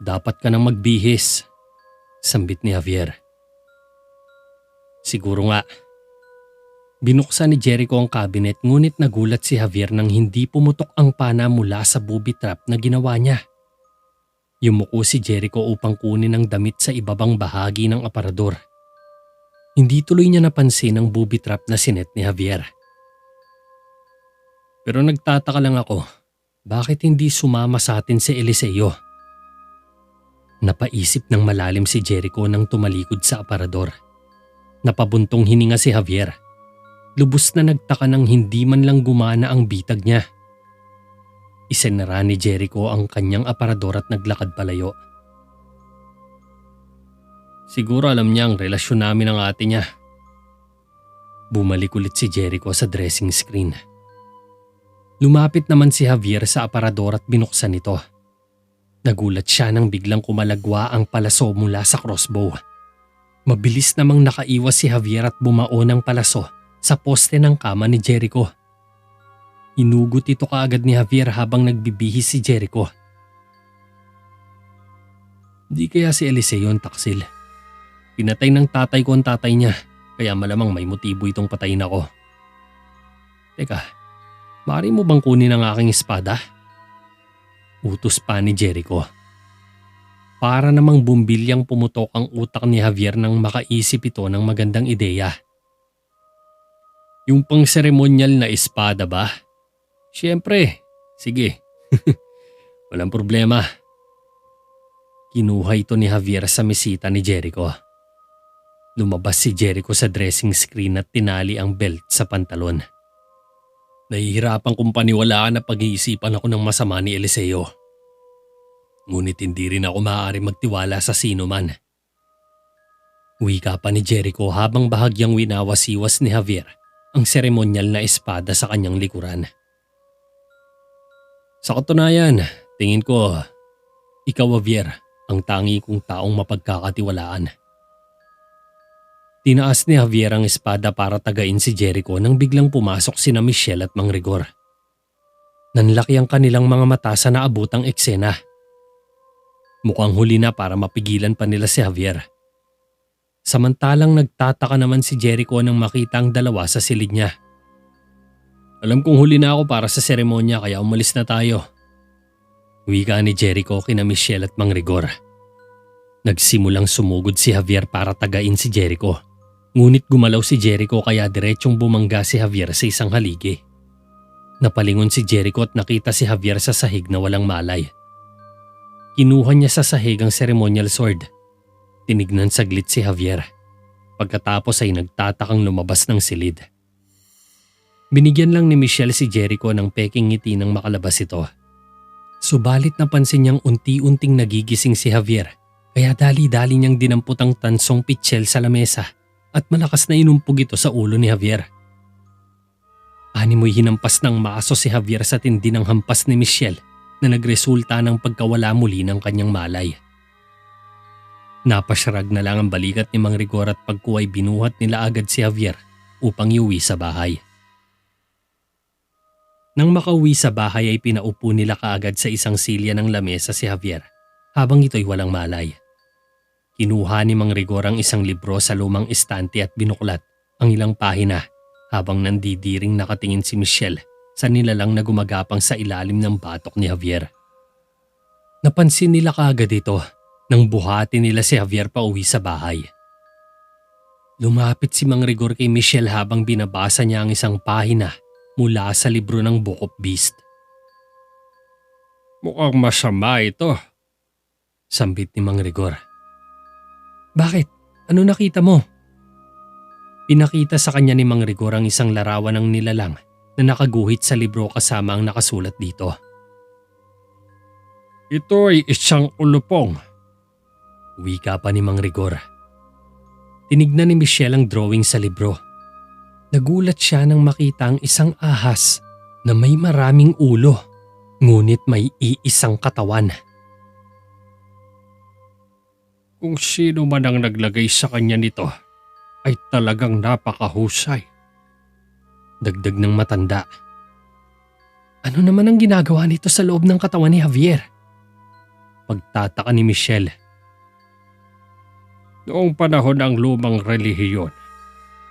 Dapat ka nang magbihis, sambit ni Javier. Siguro nga. Binuksan ni Jericho ang cabinet ngunit nagulat si Javier nang hindi pumutok ang pana mula sa booby trap na ginawa niya. Yumuko si Jericho upang kunin ang damit sa ibabang bahagi ng aparador. Hindi tuloy niya napansin ang booby trap na sinet ni Javier. Pero nagtataka lang ako, bakit hindi sumama sa atin si Eliseo? Napaisip ng malalim si Jericho nang tumalikod sa aparador. Napabuntong hininga si Javier. Lubos na nagtaka nang hindi man lang gumana ang bitag niya. Isinara ni Jericho ang kanyang aparador at naglakad palayo. Siguro alam niya ang relasyon namin ng ate niya. Bumalik ulit si Jericho sa dressing screen. Lumapit naman si Javier sa aparador at binuksan ito. Nagulat siya nang biglang kumalagwa ang palaso mula sa crossbow. Mabilis namang nakaiwas si Javier at bumao ng palaso sa poste ng kama ni Jericho. Inugot ito kaagad ni Javier habang nagbibihis si Jericho. Di kaya si Eliseo ang taksil. Pinatay ng tatay ko ang tatay niya, kaya malamang may motibo itong patayin ako. Teka, maaari mo bang kunin ang aking espada? Utos pa ni Jericho. Para namang bumbilyang pumutok ang utak ni Javier nang makaisip ito ng magandang ideya. Yung pang seremonyal na espada ba? Siyempre, sige. Walang problema. Kinuha ito ni Javier sa mesita ni Jericho. Lumabas si Jericho sa dressing screen at tinali ang belt sa pantalon. Nahihirapan kong paniwalaan na pag-iisipan ako ng masama ni Eliseo. Ngunit hindi rin ako maaari magtiwala sa sino man. Wika pa ni Jericho habang bahagyang winawasiwas ni Javier ang seremonyal na espada sa kanyang likuran. Sa katunayan, tingin ko, ikaw Javier, ang tangi kong taong mapagkakatiwalaan. Tinaas ni Javier ang espada para tagain si Jericho nang biglang pumasok sina Michelle at Mang Rigor. Nanlaki ang kanilang mga mata sa naabutang eksena. Mukhang huli na para mapigilan pa nila si Javier. Samantalang nagtataka naman si Jericho nang makita ang dalawa sa silid niya. Alam kong huli na ako para sa seremonya kaya umalis na tayo. Wika ni Jericho kina Michelle at Mang Rigor. Nagsimulang sumugod si Javier para tagain si Jericho. Ngunit gumalaw si Jericho kaya diretsyong bumangga si Javier sa isang haligi. Napalingon si Jericho at nakita si Javier sa sahig na walang malay. Kinuha niya sa sahig ang ceremonial sword. Tinignan saglit si Javier. Pagkatapos ay nagtatakang lumabas ng silid. Binigyan lang ni Michelle si Jericho ng peking ngiti nang makalabas ito. Subalit napansin niyang unti-unting nagigising si Javier kaya dali-dali niyang dinampot ang tansong pitchel sa lamesa at malakas na inumpog ito sa ulo ni Javier. Animoy hinampas ng maaso si Javier sa tindi ng hampas ni Michelle na nagresulta ng pagkawala muli ng kanyang malay. Napasyarag na lang ang balikat ni Mang Rigor at pagkuway binuhat nila agad si Javier upang iuwi sa bahay. Nang makauwi sa bahay ay pinaupo nila kaagad sa isang silya ng lamesa si Javier habang ito'y walang malay. Kinuha ni Mang Rigor ang isang libro sa lumang estante at binuklat ang ilang pahina habang nandidiring nakatingin si Michelle sa nilalang na gumagapang sa ilalim ng batok ni Javier. Napansin nila kaagad ito nang buhati nila si Javier pa uwi sa bahay. Lumapit si Mang Rigor kay Michelle habang binabasa niya ang isang pahina mula sa libro ng Book of Beast. Mukhang masama ito, sambit ni Mang Rigor. Bakit? Ano nakita mo? Pinakita sa kanya ni Mang Rigor ang isang larawan ng nilalang na nakaguhit sa libro kasama ang nakasulat dito. Ito ay isang ulupong. Wika pa ni Mang Rigor. Tinignan ni Michelle ang drawing sa libro. Nagulat siya nang makita ang isang ahas na may maraming ulo, ngunit may iisang katawan. Kung sino man ang naglagay sa kanya nito ay talagang napakahusay. Dagdag ng matanda. Ano naman ang ginagawa nito sa loob ng katawan ni Javier? Pagtataka ni Michelle. Noong panahon ng lumang relihiyon,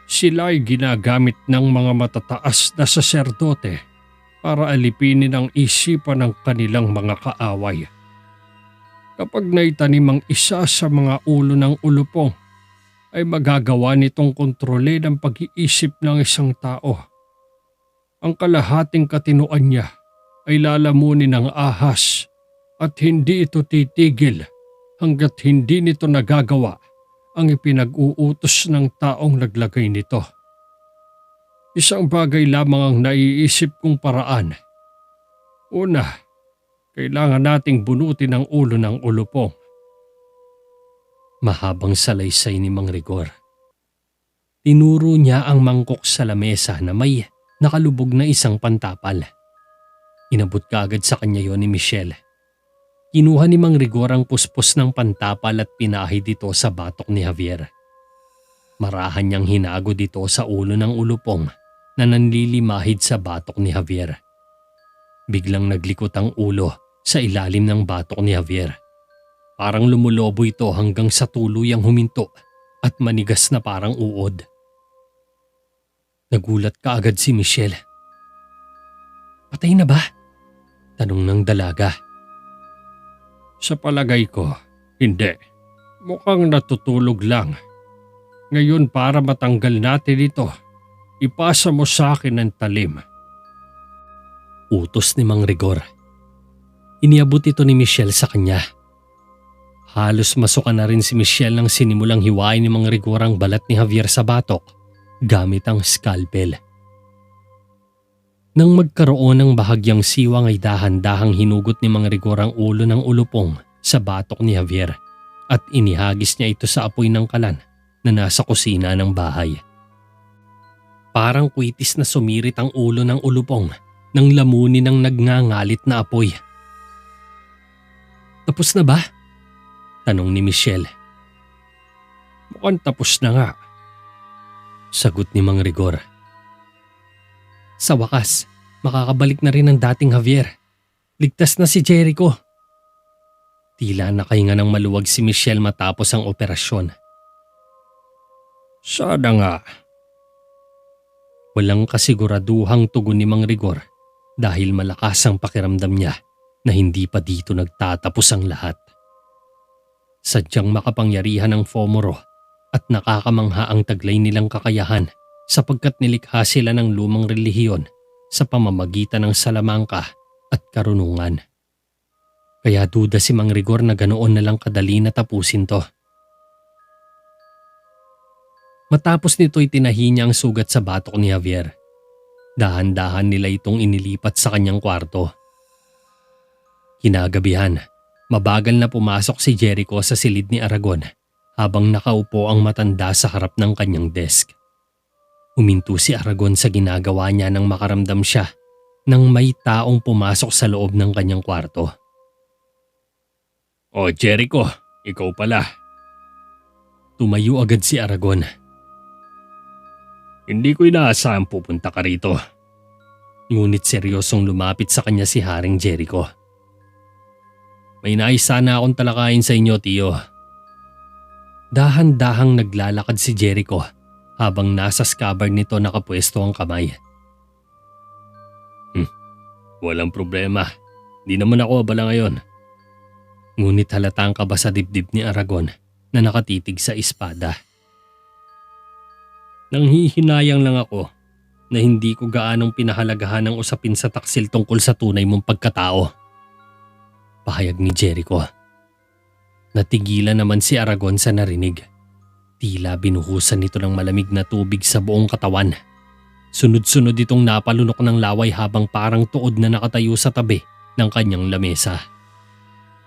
sila ay ginagamit ng mga matataas na saserdote para alipinin ang isipan ng kanilang mga kaaway. Kapag naitanim ang isa sa mga ulo ng ulupong, ay magagawa nitong kontrolin ang pag-iisip ng isang tao. Ang kalahating katinoan niya ay lalamunin ng ahas at hindi ito titigil hanggat hindi nito nagagawa ang ipinag-uutos ng taong naglagay nito. Isang bagay lamang ang naiisip kong paraan. Una, kailangan nating bunutin ang ulo ng ulupong. Mahabang salaysay ni Mang Rigor. Tinuro niya ang mangkok sa lamesa na may nakalubog na isang pantapal. Inabot kaagad sa kanya yon ni Michelle. Kinuha ni Mang Rigor ang puspos ng pantapal at pinahid ito sa batok ni Javier. Marahan niyang hinago dito sa ulo ng ulupong na nanlilimahid sa batok ni Javier. Biglang naglikot ang ulo sa ilalim ng batok ni Javier. Parang lumulobo ito hanggang sa tuluyang huminto at manigas na parang uod. Nagulat kaagad si Michelle. Patay na ba? Tanong ng dalaga. Sa palagay ko, hindi. Mukhang natutulog lang. Ngayon para matanggal natin ito, ipasa mo sa akin ang talim. Utos ni Mang Rigor. Iniabot ito ni Michelle sa kanya. Halos masukan na rin si Michelle nang sinimulang hiwain ni Mang Rigor ang balat ni Javier sa batok gamit ang scalpel. Nang magkaroon ng bahagyang siwang ay dahan-dahang hinugot ni Mang Rigor ang ulo ng ulupong sa batok ni Javier at inihagis niya ito sa apoy ng kalan na nasa kusina ng bahay. Parang kwitis na sumirit ang ulo ng ulupong nang lamunin ng nagngangalit na apoy. Tapos na ba? Tanong ni Michelle. Mukhang tapos na nga. Sagot ni Mang Rigor. Sa wakas, makakabalik na rin ang dating Javier. Ligtas na si Jericho. Tila nakahinga ng maluwag si Michelle matapos ang operasyon. Sana nga. Walang kasiguraduhang tugon ni Mang Rigor dahil malakas ang pakiramdam niya na hindi pa dito nagtatapos ang lahat. Sadyang makapangyarihan ng Fomoro at nakakamangha ang taglay nilang kakayahan sapagkat nilikha sila ng lumang relihiyon sa pamamagitan ng salamangka at karunungan. Kaya duda si Mang Rigor na ganoon na lang kadali na tapusin to. Matapos nito'y tinahi niya ang sugat sa batok ni Javier. Dahan-dahan nila itong inilipat sa kanyang kwarto. Kinagabihan, mabagal na pumasok si Jericho sa silid ni Aragon habang nakaupo ang matanda sa harap ng kanyang desk. Huminto si Aragon sa ginagawa niya nang makaramdam siya nang may taong pumasok sa loob ng kanyang kwarto. O Jericho, ikaw pala. Tumayo agad si Aragon. Hindi ko inaasahan pupunta ka rito. Ngunit seryosong lumapit sa kanya si Haring Jericho. May nais sana akong talakayin sa inyo, Tiyo. Dahan-dahang naglalakad si Jericho habang nasa scabbard nito nakapwesto ang kamay. Walang problema. Di naman ako abala ngayon. Ngunit halatang kaba sa dibdib ni Aragon na nakatitig sa espada. Nanghihinayang lang ako na hindi ko gaanong pinahalagahan ang usapin sa taksil tungkol sa tunay mong pagkatao. Pahayag ni Jericho. Natigilan naman si Aragon sa narinig. Tila binuhusan nito ng malamig na tubig sa buong katawan. Sunod-sunod itong napalunok ng laway habang parang tuod na nakatayo sa tabi ng kanyang lamesa.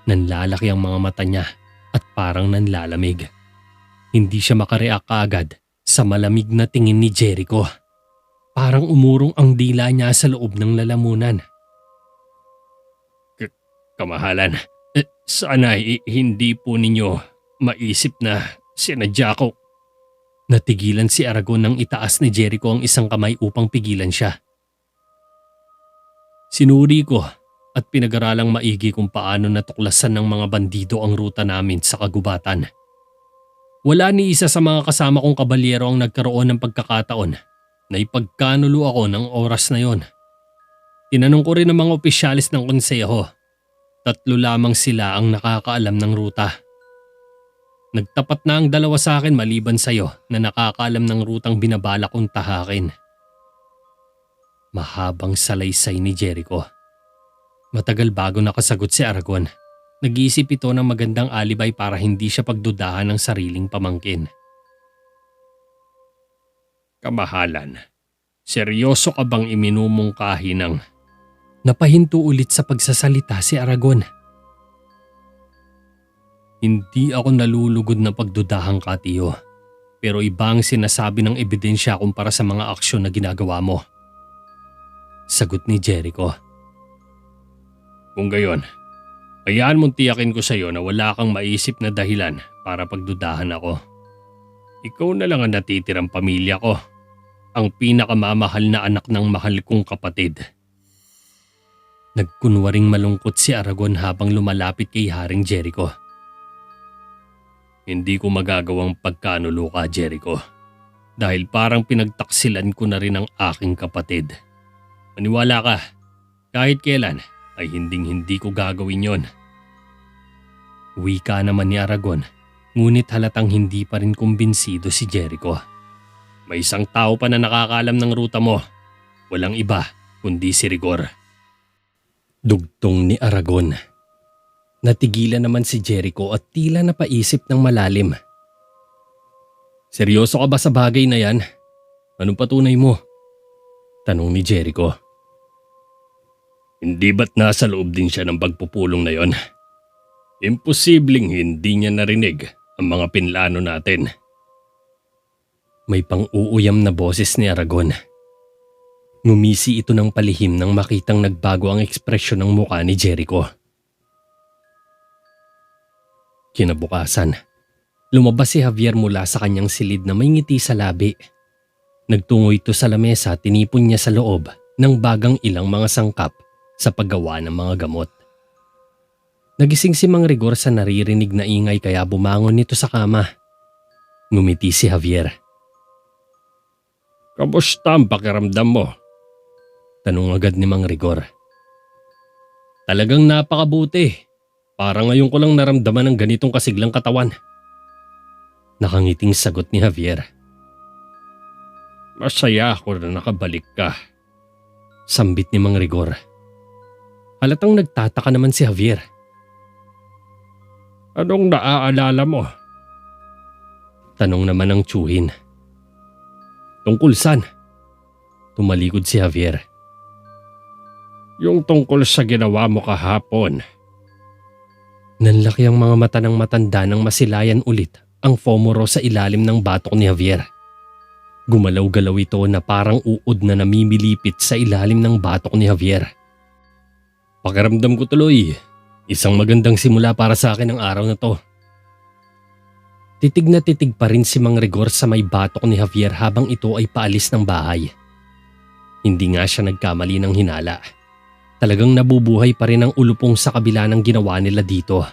Nanlalaki ang mga mata niya at parang nanlalamig. Hindi siya makareact kaagad sa malamig na tingin ni Jericho. Parang umurong ang dila niya sa loob ng lalamunan. Kamahalan, sana hindi po ninyo maisip na sinadya ko. Natigilan si Aragon nang itaas ni Jericho ang isang kamay upang pigilan siya. Sinuri ko at pinag-aralang maigi kung paano natuklasan ng mga bandido ang ruta namin sa kagubatan. Wala ni isa sa mga kasama kong kabalyero ang nagkaroon ng pagkakataon na ipagkanulo ako ng oras na yon. Tinanong ko rin ang mga opisyalis ng konseho. 3 lamang sila ang nakakaalam ng ruta. Nagtapat na ang 2 sa akin maliban sa'yo na nakakaalam ng rutang binabala kong tahakin. Mahabang salaysay ni Jericho. Matagal bago nakasagot si Aragon. Nag-iisip ito ng magandang alibay para hindi siya pagdudahan ng sariling pamangkin. Kamahalan, seryoso ka bang iminumungkahi ng… Napahinto ulit sa pagsasalita si Aragon. Hindi ako nalulugod na pagdudahan ka, Tiyo. Pero iba ang sinasabi ng ebidensya kumpara sa mga aksyon na ginagawa mo. Sagot ni Jericho. Kung gayon, hayaan mong tiyakin ko sa iyo na wala kang maisip na dahilan para pagdudahan ako. Ikaw na lang ang natitirang pamilya ko. Ang pinakamamahal na anak ng mahal kong kapatid. Nagkunwaring malungkot si Aragon habang lumalapit kay Haring Jericho. Hindi ko magagawang pagkanulo ka, Jericho. Dahil parang pinagtaksilan ko na rin ang aking kapatid. Maniwala ka, kahit kailan ay hindi ko gagawin yon. Wika naman ni Aragon, ngunit halatang hindi pa rin kumbinsido si Jericho. May isang tao pa na nakakaalam ng ruta mo. Walang iba kundi si Rigor. Dugtong ni Aragon. Natigilan naman si Jericho at tila napaisip ng malalim. Seryoso ka ba sa bagay na yan? Anong patunay mo? Tanong ni Jericho. Hindi ba't nasa loob din siya ng pagpupulong na yon? Imposibleng hindi niya narinig ang mga pinlano natin. May pang-uuyam na boses ni Aragon. Ngumisi ito ng palihim nang makitang nagbago ang ekspresyon ng mukha ni Jericho. Kinabukasan, lumabas si Javier mula sa kanyang silid na may ngiti sa labi. Nagtungo ito sa lamesa at tinipon niya sa loob ng bagang ilang mga sangkap sa paggawa ng mga gamot. Nagising si Mang Rigor sa naririnig na ingay kaya bumangon nito sa kama. Ngumiti si Javier. Kamusta ang pakiramdam mo? Tanong agad ni Mang Rigor. Talagang napakabuti. Parang ngayon ko lang naramdaman ng ganitong kasiglang katawan. Nakangiting sagot ni Javier. Masaya ako na nakabalik ka. Sambit ni Mang Rigor. Halatang nagtataka naman si Javier. Anong naaalala mo? Tanong naman ng tsuhin. Tungkol saan? Tumalikod si Javier. Yung tungkol sa ginawa mo kahapon. Nanlaki ang mga mata ng matanda nang masilayan ulit ang fomoro sa ilalim ng batok ni Javier. Gumalaw-galaw ito na parang uod na namimilipit sa ilalim ng batok ni Javier. Pakiramdam ko tuloy, isang magandang simula para sa akin ang araw na to. Titig na titig pa rin si Mang Rigor sa may batok ni Javier habang ito ay paalis ng bahay. Hindi nga siya nagkamali ng hinala. Talagang nabubuhay pa rin ang ulupong sa kabila ng ginawa nila dito.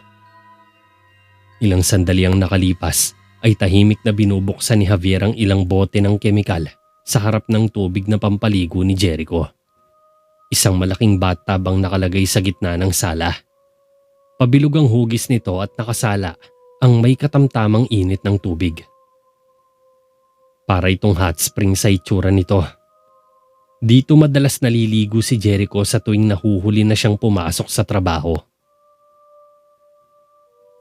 Ilang sandali ang nakalipas ay tahimik na binubuksan ni Javier ang ilang bote ng kemikal sa harap ng tubig na pampaligo ni Jericho. Isang malaking bathtub ang nakalagay sa gitna ng sala. Pabilog ang hugis nito at nakasala ang may katamtamang init ng tubig. Para itong hot spring sa itsura nito. Dito madalas naliligo si Jericho sa tuwing nahuhuli na siyang pumasok sa trabaho.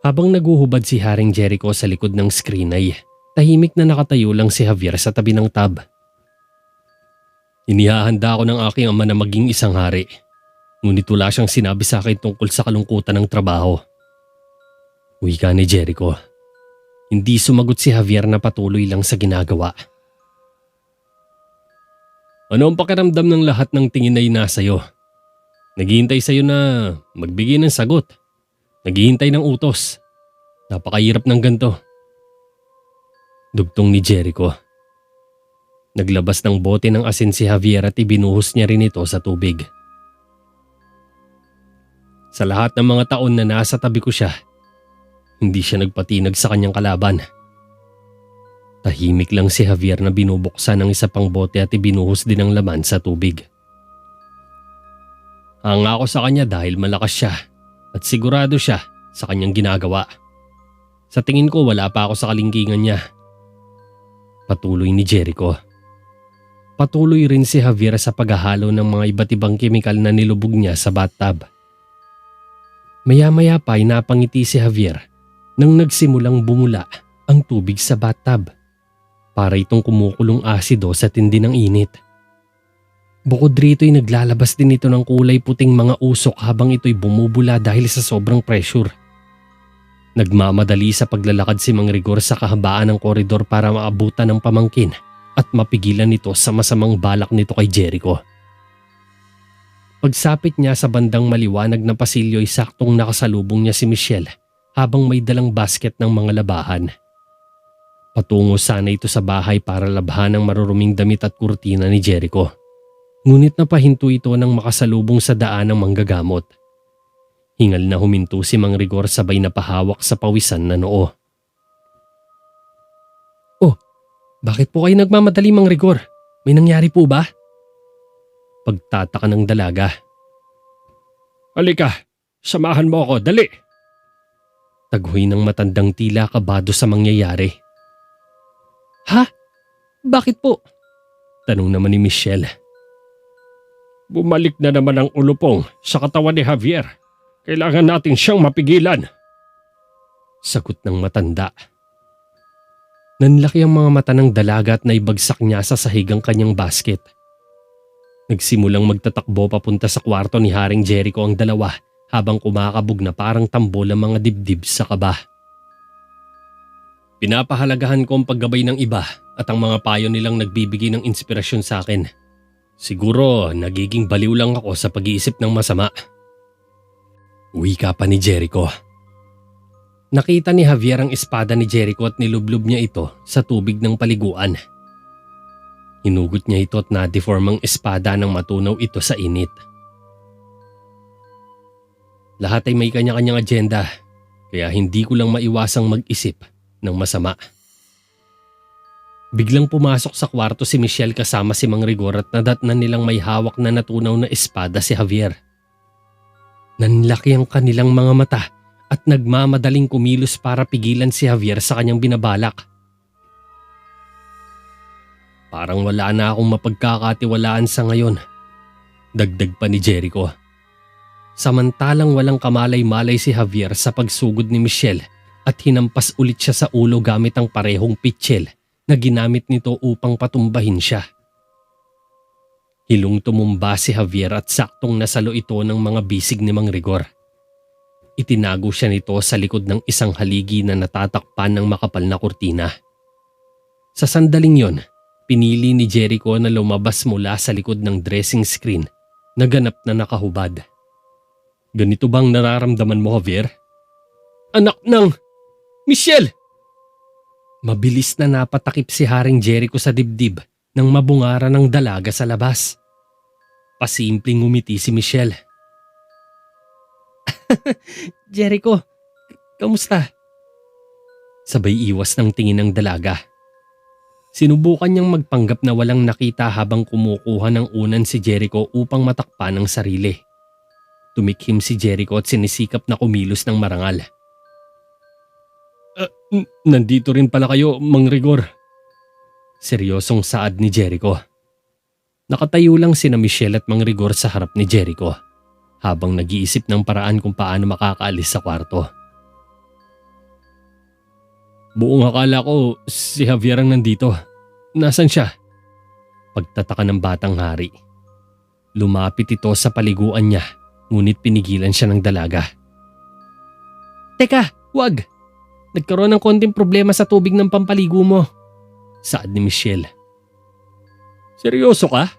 Habang naguhubad si Haring Jericho sa likod ng screen ay tahimik na nakatayo lang si Javier sa tabi ng tub. Inihahanda ako ng aking ama na maging isang hari. Ngunit wala siyang sinabi sa akin tungkol sa kalungkutan ng trabaho. Wika ni Jericho. Hindi sumagot si Javier na patuloy lang sa ginagawa. Ano ang pakiramdam ng lahat ng tingin ay nasa iyo? Naghihintay sa iyo na magbigay ng sagot. Naghihintay ng utos. Napakahirap ng ganito. Dugtong ni Jericho. Naglabas ng bote ng asin si Javier at ibinuhos niya rin ito sa tubig. Sa lahat ng mga taon na nasa tabi ko siya, hindi siya nagpatinag sa kanyang kalaban. Tahimik lang si Javier na binubuksan ng isa pang bote at ibinuhos din ang laman sa tubig. Hanga ako sa kanya dahil malakas siya at sigurado siya sa kanyang ginagawa. Sa tingin ko wala pa ako sa kalingkingan niya. Patuloy ni Jericho. Patuloy rin si Javier sa paghahalo ng mga iba't ibang kemikal na nilubog niya sa bathtub. Maya-maya pa ay napangiti si Javier nang nagsimulang bumula ang tubig sa bathtub. Para itong kumukulong asido sa tindi ng init. Bukod rito ay naglalabas din ito ng kulay puting mga usok habang ito'y bumubula dahil sa sobrang pressure. Nagmamadali sa paglalakad si Mang Rigor sa kahabaan ng koridor para maabutan ng pamangkin at mapigilan nito sa masamang balak nito kay Jericho. Pagsapit niya sa bandang maliwanag na pasilyo ay saktong nakasalubong niya si Michelle habang may dalang basket ng mga labahan. Patungo sana ito sa bahay para labhan ang maruruming damit at kurtina ni Jericho. Ngunit napahinto ito nang makasalubong sa daan ng manggagamot. Hingal na huminto si Mang Rigor sabay na pahawak sa pawisan na noo. "Oh, bakit po kayo nagmamadali, Mang Rigor? May nangyari po ba?" Pagtataka ng dalaga. Halika, samahan mo ako, dali! Taghoy ng matandang tila kabado sa mangyayari. "Ha? Bakit po?" tanong naman ni Michelle. Bumalik na naman ang ulupong sa katawan ni Javier. Kailangan natin siyang mapigilan. Sagot ng matanda. Nanlaki ang mga mata ng dalaga at naibagsak niya sa sahig ang kanyang basket. Nagsimulang magtatakbo papunta sa kwarto ni Haring Jericho ang dalawa habang kumakabog na parang tambol ang mga dibdib sa kaba. Pinapahalagahan ko ang paggabay ng iba at ang mga payo nilang nagbibigay ng inspirasyon sa akin. Siguro nagiging baliw lang ako sa pag-iisip ng masama. Wika pa ni Jericho. Nakita ni Javier ang espada ni Jericho at nilublob niya ito sa tubig ng paliguan. Hinugot niya ito at na-deform ang espada nang matunaw ito sa init. Lahat ay may kanya-kanyang agenda, kaya hindi ko lang maiwasang mag-isip ng masama. Biglang pumasok sa kwarto si Michelle kasama si Mang Rigor at nadatnan nilang may hawak na natunaw na espada si Javier. Nanlaki ang kanilang mga mata at nagmamadaling kumilos para pigilan si Javier sa kanyang binabalak. Parang wala na akong mapagkakatiwalaan sa ngayon, dagdag pa ni Jericho. Samantalang walang kamalay-malay si Javier sa pagsugod ni Michelle at hinampas ulit siya sa ulo gamit ang parehong pitchel na ginamit nito upang patumbahin siya. Hilong tumumba si Javier at saktong nasalo ito ng mga bisig ni Mang Rigor. Itinago siya nito sa likod ng isang haligi na natatakpan ng makapal na kurtina. Sa sandaling yon, pinili ni Jericho na lumabas mula sa likod ng dressing screen na ganap na nakahubad. "Ganito bang nararamdaman mo, Javier?" "Anak ng... Michelle!" Mabilis na napatakip si Haring Jericho sa dibdib nang mabungara ng dalaga sa labas. Pasimpleng ngumiti si Michelle. "Jericho, kamusta?" Sabay iwas ng tingin ng dalaga. Sinubukan niyang magpanggap na walang nakita habang kumukuha ng unan si Jericho upang matakpan ang sarili. Tumikhim si Jericho at sinisikap na kumilos ng marangal. Nandito rin pala kayo, Mang Rigor." Seryosong saad ni Jericho. Nakatayo lang sina Michelle at Mang Rigor sa harap ni Jericho habang nag-iisip ng paraan kung paano makakaalis sa kwarto. "Buong akala ko si Javier ang nandito. Nasaan siya?" Pagtataka ng batang hari. Lumapit ito sa paliguan niya ngunit pinigilan siya ng dalaga. "Teka, wag! Nagkaroon ng konting problema sa tubig ng pampaligo mo," saad ni Michelle. "Seryoso ka?"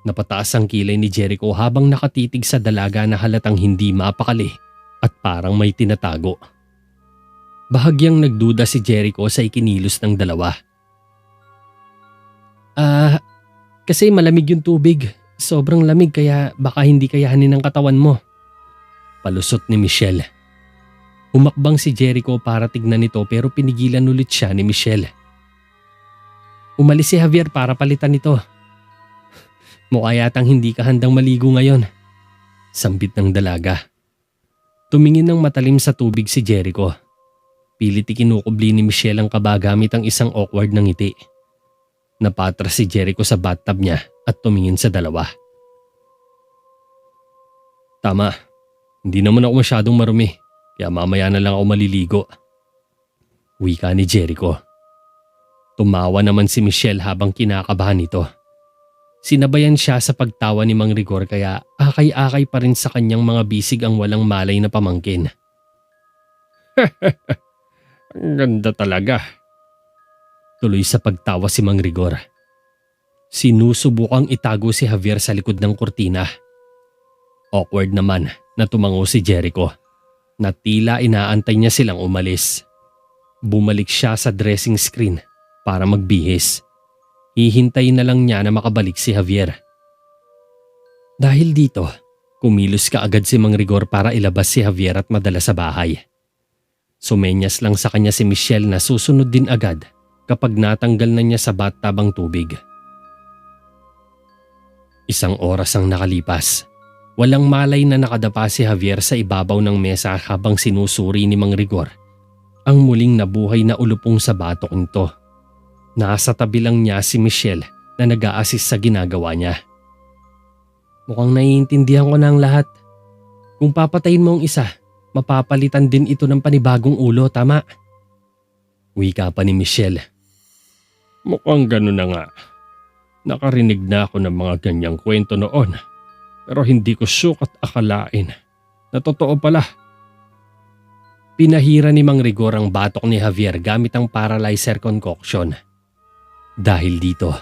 Napataas ang kilay ni Jericho habang nakatitig sa dalaga na halatang hindi mapakali at parang may tinatago. Bahagyang nagduda si Jericho sa ikinilos ng dalawa. Kasi malamig yung tubig. Sobrang lamig kaya baka hindi kayahanin ng katawan mo." Palusot ni Michelle. Umakbang si Jericho para tignan ito pero pinigilan ulit siya ni Michelle. Umalis si Javier para palitan ito. Mukha yatang hindi ka handang maligo ngayon. Sambit ng dalaga. Tumingin ng matalim sa tubig si Jericho. Pilit ikinukubli ni Michelle ang kaba gamit ang isang awkward na ngiti. Napatras si Jericho sa bathtub niya at tumingin sa dalawa. Tama, hindi naman ako masyadong marumi. Kaya mamaya na lang ako maliligo. Wika ni Jericho. Tumawa naman si Michelle habang kinakabahan nito. Sinabayan siya sa pagtawa ni Mang Rigor kaya akay-akay pa rin sa kanyang mga bisig ang walang malay na pamangkin. Ang ganda talaga. Tuloy sa pagtawa si Mang Rigor. Sinusubukang itago si Javier sa likod ng kurtina. Awkward naman na tumango si Jericho. Na tila inaantay niya silang umalis. Bumalik siya sa dressing screen para magbihis. Hihintayin na lang niya na makabalik si Javier. Dahil dito, kumilos ka agad si Mang Rigor para ilabas si Javier at madala sa bahay. Sumenyas lang sa kanya si Michelle na susunod din agad kapag natanggal na niya sa bathtub ang tubig. Isang oras ang nakalipas. Walang malay na nakadapa si Javier sa ibabaw ng mesa habang sinusuri ni Mang Rigor ang muling nabuhay na ulupong sa batok nito. Nasa tabi lang niya si Michelle na nag-a-assist sa ginagawa niya. Mukhang naiintindihan ko na ang lahat. Kung papatayin mo ang isa, mapapalitan din ito ng panibagong ulo, tama? Wika pa ni Michelle. Mukhang gano'n na nga. Nakarinig na ako ng mga ganyang kwento noon. Pero hindi ko sukat akalain na totoo pala. Pinahira ni Mang Rigor ang batok ni Javier gamit ang paralyzer concoction. Dahil dito,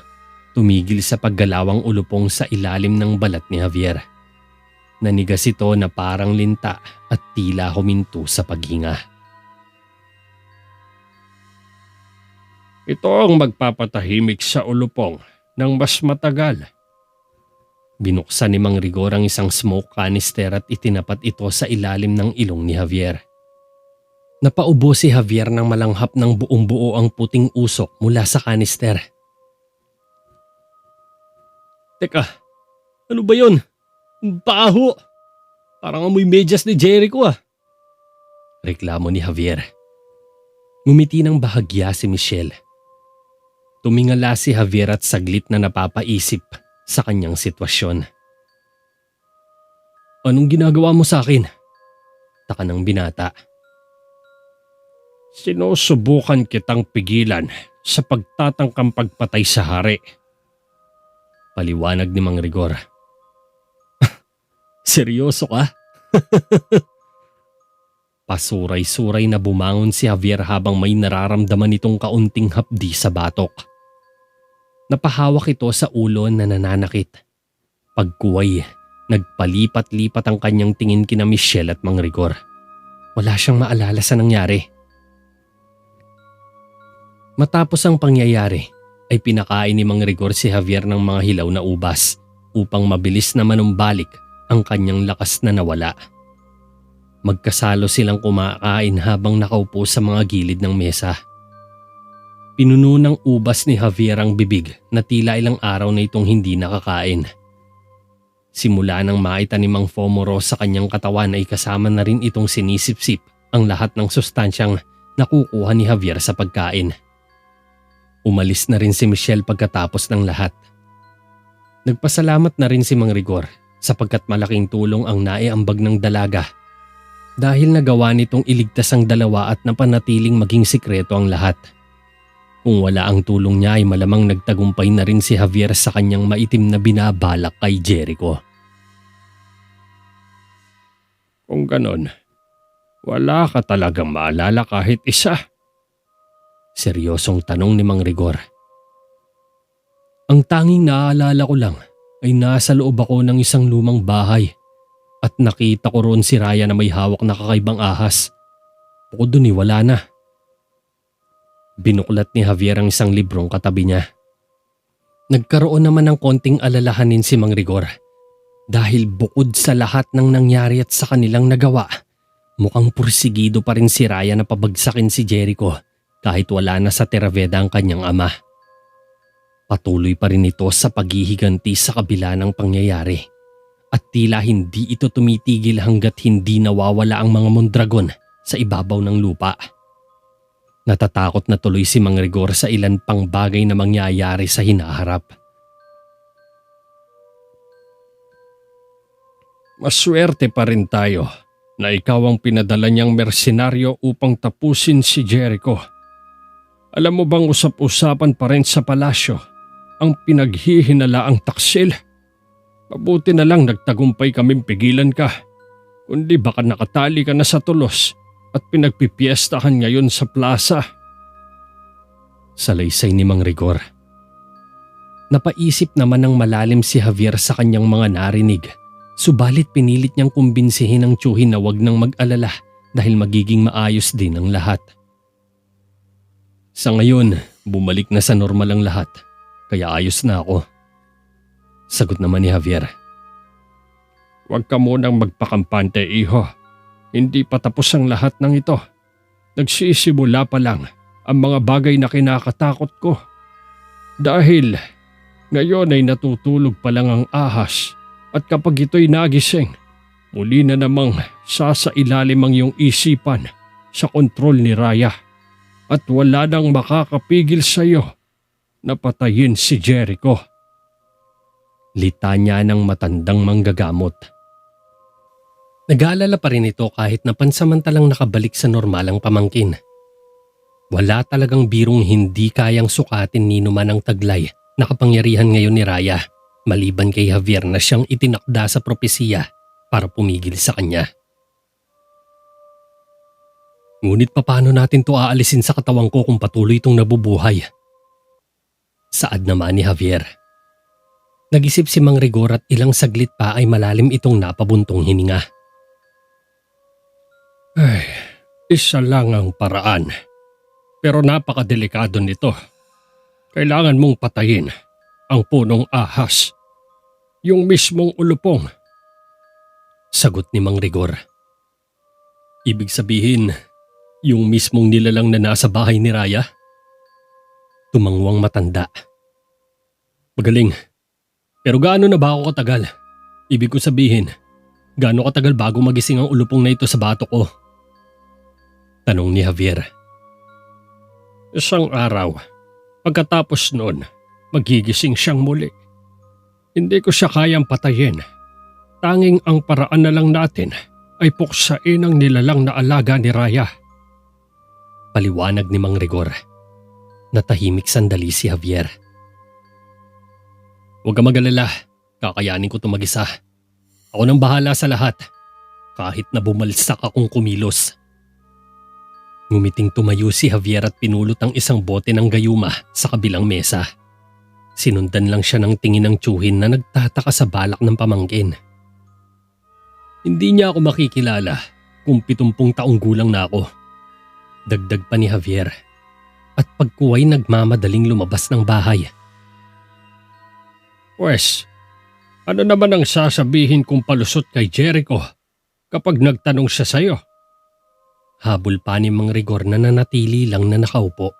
tumigil sa paggalawang ulupong sa ilalim ng balat ni Javier. Nanigas ito na parang linta at tila huminto sa paghinga. Ito ang magpapatahimik sa ulupong ng mas matagal. Binuksan ni Mang Rigor ang isang smoke canister at itinapat ito sa ilalim ng ilong ni Javier. Napaubo si Javier nang malanghap ng buong buo ang puting usok mula sa kanister. Teka, ano ba yun? Baho! Parang amoy medyas ni Jericho ah. Reklamo ni Javier. Ngumiti ng bahagya si Michelle. Tumingala si Javier at saglit na napapaisip sa kanyang sitwasyon. Anong ginagawa mo sa akin? Taka ng binata. Sinusubukan kitang pigilan sa pagtatangkang pagpatay sa hari. Paliwanag ni Mang Rigor. Seryoso ka? Pasuray-suray na bumangon si Javier habang may nararamdaman itong kaunting hapdi sa batok. Napahawak ito sa ulo na nananakit. Pagkuway, nagpalipat-lipat ang kanyang tingin kina Michelle at Mang Rigor. Wala siyang maalala sa nangyari. Matapos ang pangyayari, ay pinakain ni Mang Rigor si Javier ng mga hilaw na ubas upang mabilis na manumbalik ang kanyang lakas na nawala. Magkasalo silang kumakain habang nakaupo sa mga gilid ng mesa. Pinuno ng ubas ni Javier ang bibig na tila ilang araw na itong hindi nakakain. Simula nang maitanim ang Fomoro sa kanyang katawan ay kasama na rin itong sinisip-sip ang lahat ng sustansyang nakukuha ni Javier sa pagkain. Umalis na rin si Michelle pagkatapos ng lahat. Nagpasalamat na rin si Mang Rigor sapagkat malaking tulong ang naiambag ng dalaga dahil nagawa nitong iligtas ang dalawa at napanatiling maging sikreto ang lahat. Kung wala ang tulong niya ay malamang nagtagumpay na rin si Javier sa kanyang maitim na binabalak kay Jericho. Kung ganon, wala ka talagang maalala kahit isa? Seryosong tanong ni Mang Rigor. Ang tanging naaalala ko lang ay nasa loob ako ng isang lumang bahay at nakita ko roon si Raya na may hawak na kakaibang ahas. Bukod dun wala na. Binuklat ni Javier ang isang librong katabi niya. Nagkaroon naman ng konting alalahanin si Mang Rigor Dahil bukod sa lahat ng nangyari at sa kanilang nagawa, mukhang pursigido pa rin si Raya na pabagsakin si Jericho kahit wala na sa Terraveda ang kanyang ama. Patuloy pa rin ito sa paghihiganti sa kabila ng pangyayari at tila hindi ito tumitigil hanggat hindi nawawala ang mga Mondragon sa ibabaw ng lupa. Natatakot na tuloy si Mang Rigor sa ilan pang bagay na mangyayari sa hinaharap. Maswerte pa rin tayo na ikaw ang pinadala niyang mersenaryo upang tapusin si Jericho. Alam mo bang usap-usapan pa rin sa palasyo ang pinaghihinalaang taksil? Mabuti na lang nagtagumpay kaming pigilan ka, kundi baka nakatali ka na sa tulos at pinagpipiestahan ngayon sa plaza. Salaysay ni Mang Rigor. Napaisip naman ng malalim si Javier sa kanyang mga narinig. Subalit pinilit niyang kumbinsihin ang tiyuhin na wag nang mag-alala dahil magiging maayos din ang lahat. Sa ngayon, bumalik na sa normal ang lahat, kaya ayos na ako. Sagot naman ni Javier. Huwag ka munang magpakampante, iho. Hindi pa tapos ang lahat ng ito. Nagsisimula pa lang ang mga bagay na kinakatakot ko. Dahil ngayon ay natutulog pa lang ang ahas. At kapag ito'y nagising, muli na namang sasailalim ang iyong isipan sa kontrol ni Raya at wala nang makakapigil sa iyo na patayin si Jericho. Litanya ng matandang manggagamot. Nag-aalala pa rin ito kahit na pansamantalang nakabalik sa normal ang pamangkin. Wala talagang birong hindi kayang sukatin ni Numan ang taglay na kapangyarihan ngayon ni Raya. Maliban kay Javier na siyang itinakda sa propesiya para pumigil sa kanya. Ngunit paano natin to aalisin sa katawan ko kung patuloy itong nabubuhay? Saad naman ni Javier. Nag-isip si Mang Rigor at ilang saglit pa ay malalim itong napabuntong hininga. Ay, isa lang ang paraan. Pero napakadelikado nito. Kailangan mong patayin ang punong ahas. Yung mismong ulupong. Sagot ni Mang Rigor. Ibig sabihin, yung mismong nilalang na nasa bahay ni Raya? Tumangwang matanda. Magaling. Pero gaano na ba ako katagal? Ibig ko sabihin, gaano katagal bago magising ang ulupong na ito sa bato ko? Tanong ni Javier. Isang araw. Pagkatapos noon, magigising siyang muli. Hindi ko siya kayang patayin. Tanging ang paraan na lang natin ay puksain ang nilalang na alaga ni Raya. Paliwanag ni Mang Rigor. Natahimik sandali si Javier. Huwag ka mag-alala, kakayanin ko ito mag-isa. Ako nang bahala sa lahat, kahit na bumalsak akong kumilos. Ngumiting tumayo si Javier at pinulot ang isang bote ng gayuma sa kabilang mesa. Sinundan lang siya ng tingin ng tiyuhin na nagtataka sa balak ng pamangkin. Hindi niya ako makikilala kung 70 taong gulang na ako. Dagdag pa ni Javier. At pagkuway nagmamadaling lumabas ng bahay. Pwes, ano naman ang sasabihin kung palusot kay Jericho kapag nagtanong siya sa'yo? Habol pa ni Mang Rigor na nanatili lang na nakaupo.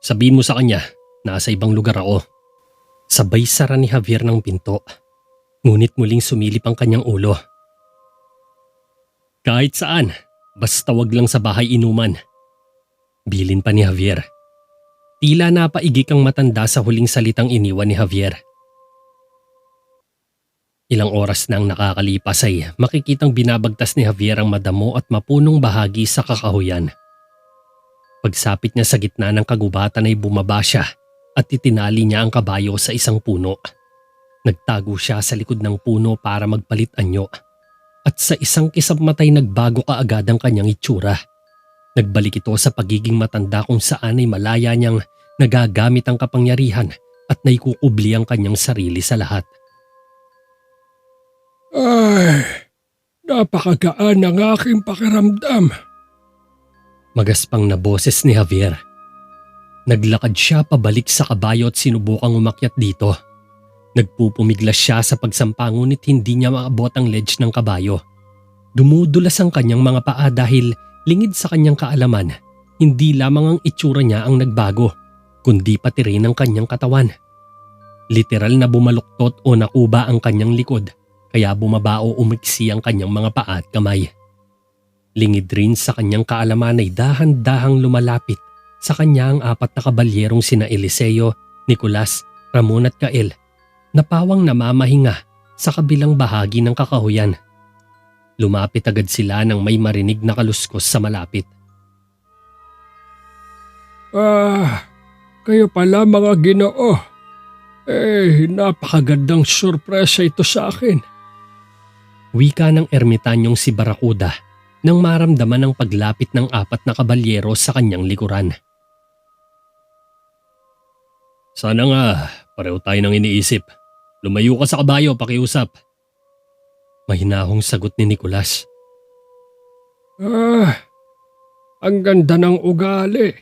Sabihin mo sa kanya, nasa ibang lugar ako. Sabay sara ni Javier ng pinto. Ngunit muling sumilip ang kanyang ulo. Kahit saan, basta wag lang sa bahay inuman. Bilin pa ni Javier. Tila napaigik ang matanda sa huling salitang iniwan ni Javier. Ilang oras nang nakakalipas ay makikitang binabagtas ni Javier ang madamo at mapunong bahagi sa kakahuyan. Pagsapit niya sa gitna ng kagubatan ay bumaba siya at itinali niya ang kabayo sa isang puno. Nagtago siya sa likod ng puno para magpalit anyo. At sa isang kisap matay nagbago kaagad ang kanyang itsura. Nagbalik ito sa pagiging matanda kung saan ay malaya niyang nagagamit ang kapangyarihan at naikukubli ang kanyang sarili sa lahat. Ay, napakagaan ng aking pakiramdam. Magaspang na boses ni Javier. Naglakad siya pabalik sa kabayo at sinubukang umakyat dito Nagpupumiglas siya sa pagsampa ngunit hindi niya maabot ang ledge ng kabayo. Dumudulas ang kanyang mga paa dahil lingid sa kanyang kaalaman, hindi lamang ang itsura niya ang nagbago, kundi pati rin ang kanyang katawan. Literal na bumaluktot o nakuba ang kanyang likod, kaya bumaba o umiksi ang kanyang mga paa at kamay. Lingid rin sa kanyang kaalaman ay dahan-dahang lumalapit sa kanya ang 4 na kabalyerong sina Eliseo, Nicolas, Ramon at Kael, na pawang namamahinga sa kabilang bahagi ng kakahuyan. Lumapit agad sila nang may marinig na kaluskos sa malapit. Kayo pala mga Ginoo. Napakagandang sorpresa ito sa akin. Wika ng ermitanyong si Barracuda nang maramdaman ang paglapit ng 4 na kabalyero sa kanyang likuran. Sana nga, pareho tayo ng iniisip. Lumayo ka sa kabayo, pakiusap. Mahinahong sagot ni Nicolas. Ang ganda ng ugali.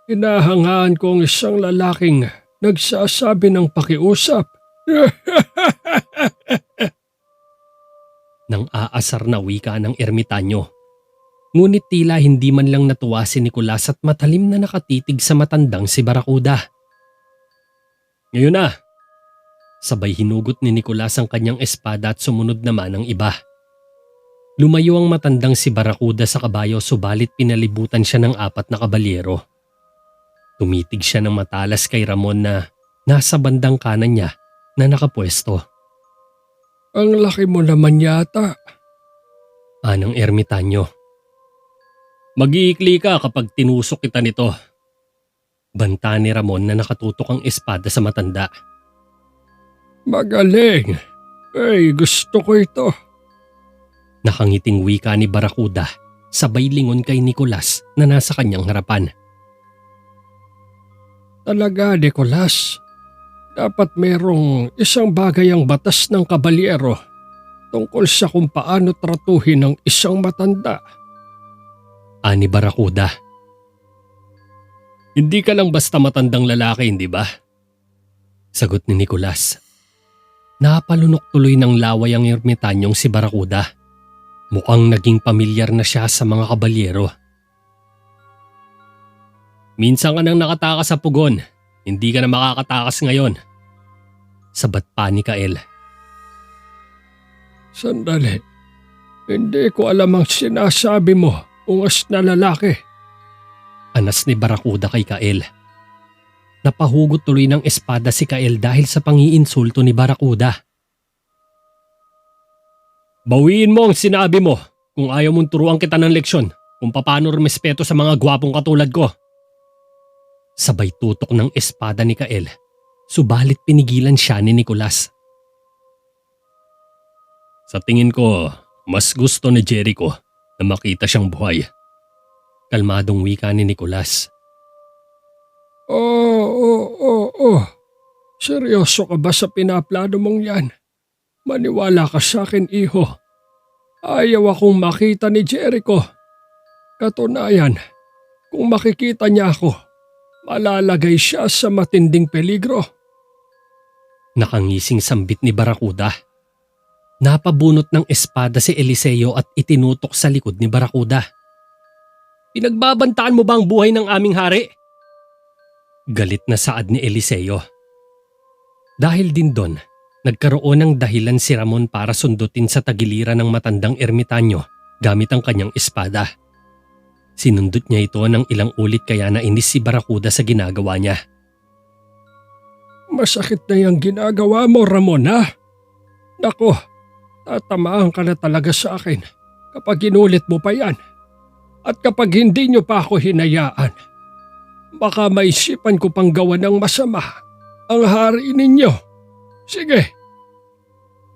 Hinahangaan ko ang isang lalaking nagsasabi ng pakiusap. Nang aasar na wika ng ermitanyo. Ngunit tila hindi man lang natuwa si Nicolas at matalim na nakatitig sa matandang si Barracuda. Ngayon na! Sabay hinugot ni Nicolas ang kanyang espada at sumunod naman ang iba. Lumayo ang matandang si Barracuda sa kabayo subalit pinalibutan siya ng 4 na kabalyero. Tumitig siya ng matalas kay Ramon na nasa bandang kanan niya na nakapwesto. Ang laki mo naman yata. Anang ermitanyo. Mag-iikli ka kapag tinusok kita nito. Banta ni Ramon na nakatutok ang espada sa matanda. Magaling. Gusto ko ito. Nakangiting wika ni Barracuda, sabay lingon kay Nicolas na nasa kanyang harapan. Talaga, Nicolas. Dapat merong isang bagay ang batas ng kabalyero tungkol sa kung paano tratuhin ng isang matanda. Ani Barracuda. Hindi ka lang basta matandang lalaki, hindi ba? Sagot ni Nicolas. Napalunok tuloy ng laway ang ermitanyong si Barracuda. Mukhang naging pamilyar na siya sa mga kabalyero. Minsan ka nang nakatakas sa pugon, hindi ka na makakatakas ngayon. Sabat pa ni Kael. Sandali, hindi ko alam ang sinasabi mo, ungas na lalaki. Anas ni Barracuda kay Kael. Napahugot tuloy ng espada si Kael dahil sa pangiinsulto ni Barracuda. Bawiin mo ang sinabi mo kung ayaw mong turuan kita ng leksyon kung paano rumespeto sa mga gwapong katulad ko. Sabay tutok ng espada ni Kael, subalit pinigilan siya ni Nicolas. Sa tingin ko, mas gusto ni Jericho na makita siyang buhay. Kalmadong wika ni Nicolas. Seryoso ka ba sa pinaplano mong yan? Maniwala ka sa akin, iho. Ayaw akong makita ni Jericho. Katunayan, kung makikita niya ako, malalagay siya sa matinding peligro. Nakangising sambit ni Barracuda. Napabunot ng espada si Eliseo at itinutok sa likod ni Barracuda. Pinagbabantaan mo ba ang buhay ng aming hari? Galit na saad ni Eliseo. Dahil din doon, nagkaroon ng dahilan si Ramon para sundutin sa tagiliran ng matandang ermitanyo gamit ang kanyang espada. Sinundot niya ito ng ilang ulit kaya nainis si Barracuda sa ginagawa niya. Masakit na yung ginagawa mo, Ramon, ha? Nako, tatamaan ka na talaga sa akin kapag inulit mo pa yan. At kapag hindi niyo pa ako hinayaan, baka maisipan ko pang gawa ng masama ang hari ninyo. Sige.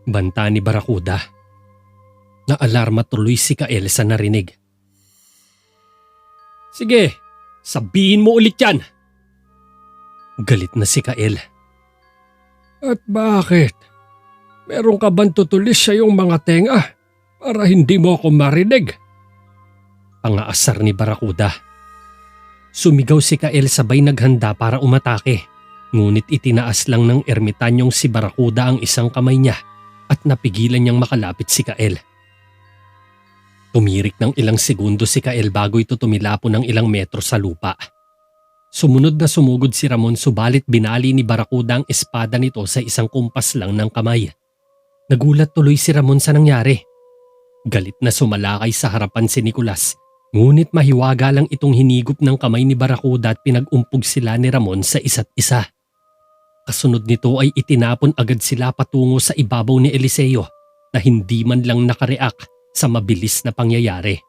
Banta ni Barracuda. Naalarma tuloy si Kael sa narinig. Sige, sabihin mo ulit yan. Galit na si Kael. At bakit? Meron ka bang tutulis sa iyong mga tenga para hindi mo ako marinig? Pangaasar ni Barracuda. Sumigaw si Kael sabay naghanda para umatake. Ngunit itinaas lang ng ermitanyong si Barakuda ang isang kamay niya at napigilan niyang makalapit si Kael. Tumirik ng ilang segundo si Kael bago ito tumilapo ng ilang metro sa lupa. Sumunod na sumugod si Ramon subalit binali ni Barakuda ang espada nito sa isang kumpas lang ng kamay. Nagulat tuloy si Ramon sa nangyari. Galit na sumalakay sa harapan si Nicolas, ngunit mahiwaga lang itong hinigop ng kamay ni Barakuda at pinag-umpog sila ni Ramon sa isa't isa. Kasunod nito ay itinapon agad sila patungo sa ibabaw ni Eliseo na hindi man lang nakareact sa mabilis na pangyayari.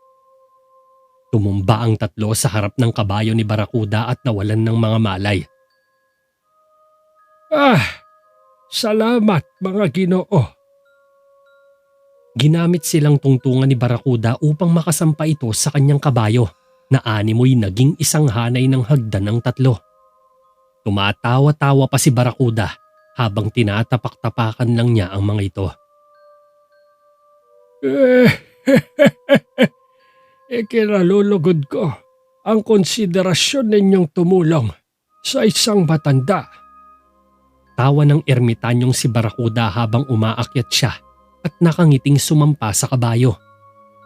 Tumumba ang tatlo sa harap ng kabayo ni Barakuda at nawalan ng mga malay. Salamat mga Ginoo. Ginamit silang tungtungan ni Barakuda upang makasampa ito sa kanyang kabayo na animoy naging isang hanay ng hagdan ng tatlo. Tumatawa-tawa pa si Barakuda habang tinatapak-tapakan lang niya ang mga ito. Ikinalulugod ko ang konsiderasyon ninyong tumulong sa isang matanda. Tawa ng ermitanyong si Barakuda habang umaakyat siya at nakangiting sumampa sa kabayo.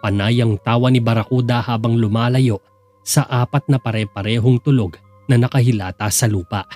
Panay ang tawa ni Barakuda habang lumalayo sa apat na pare-parehong tulog na nakahilata sa lupa.